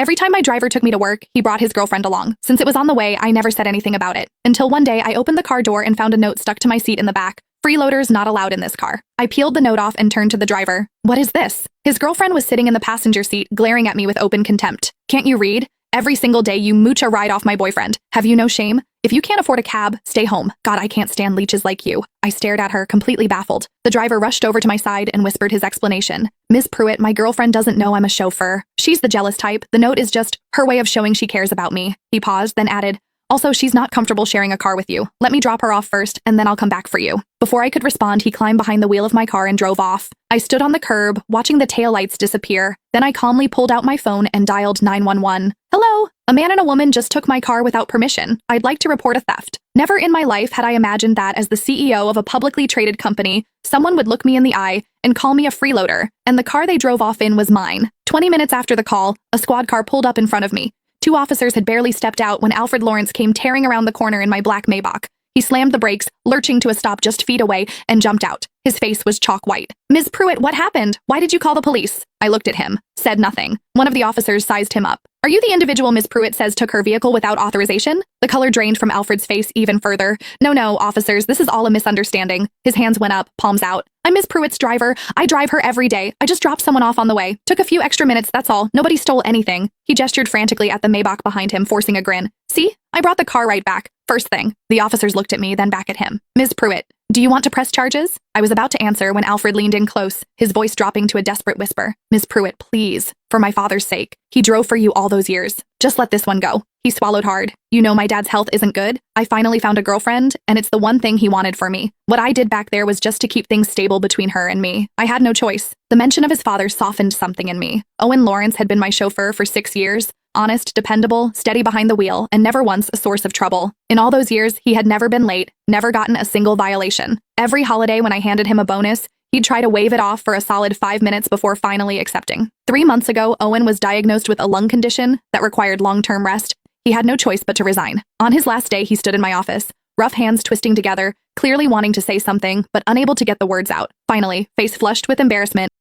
Every time my driver took me to work, he brought his girlfriend along. Since it was on the way, I never said anything about it. Until one day, I opened the car door and found a note stuck to my seat in the back. Freeloaders not allowed in this car. I peeled the note off and turned to the driver. What is this? His girlfriend was sitting in the passenger seat, glaring at me with open contempt. Can't you read? Every single day you mooch a ride off my boyfriend. Have you no shame? If you can't afford a cab, stay home. God, I can't stand leeches like you. I stared at her, completely baffled. The driver rushed over to my side and whispered his explanation. Miss Pruitt, my girlfriend doesn't know I'm a chauffeur. She's the jealous type. The note is just her way of showing she cares about me. He paused, then added, also, she's not comfortable sharing a car with you. Let me drop her off first, and then I'll come back for you. Before I could respond, he climbed behind the wheel of my car and drove off. I stood on the curb, watching the taillights disappear. Then I calmly pulled out my phone and dialed 911. Hello? A man and a woman just took my car without permission. I'd like to report a theft. Never in my life had I imagined that as the CEO of a publicly traded company, someone would look me in the eye and call me a freeloader, and the car they drove off in was mine. 20 minutes after the call, a squad car pulled up in front of me. 2 officers had barely stepped out when Alfred Lawrence came tearing around the corner in my black Maybach. He slammed the brakes, lurching to a stop just feet away, and jumped out. His face was chalk white. Ms. Pruitt, what happened? Why did you call the police? I looked at him, said nothing. One of the officers sized him up. Are you the individual Ms. Pruitt says took her vehicle without authorization? The color drained from Alfred's face even further. No, officers, this is all a misunderstanding. His hands went up, palms out. I'm Ms. Pruitt's driver. I drive her every day. I just dropped someone off on the way. Took a few extra minutes, that's all. Nobody stole anything. He gestured frantically at the Maybach behind him, forcing a grin. See? I brought the car right back. First thing. The officers looked at me, then back at him. Ms. Pruitt, do you want to press charges? I was about to answer when Alfred leaned in close, his voice dropping to a desperate whisper. Ms. Pruitt, please. For my father's sake. He drove for you all those years. Just let this one go. He swallowed hard. You know my dad's health isn't good. I finally found a girlfriend, and it's the one thing he wanted for me. What I did back there was just to keep things stable between her and me. I had no choice. The mention of his father softened something in me. Owen Lawrence had been my chauffeur for 6 years. Honest, dependable, steady behind the wheel, and never once a source of trouble. In all those years, he had never been late, never gotten a single violation. Every holiday when I handed him a bonus, he'd try to wave it off for a solid 5 minutes before finally accepting. 3 months ago, Owen was diagnosed with a lung condition that required long-term rest. He had no choice but to resign. On his last day, he stood in my office, rough hands twisting together, clearly wanting to say something, but unable to get the words out. Finally, face flushed with embarrassment,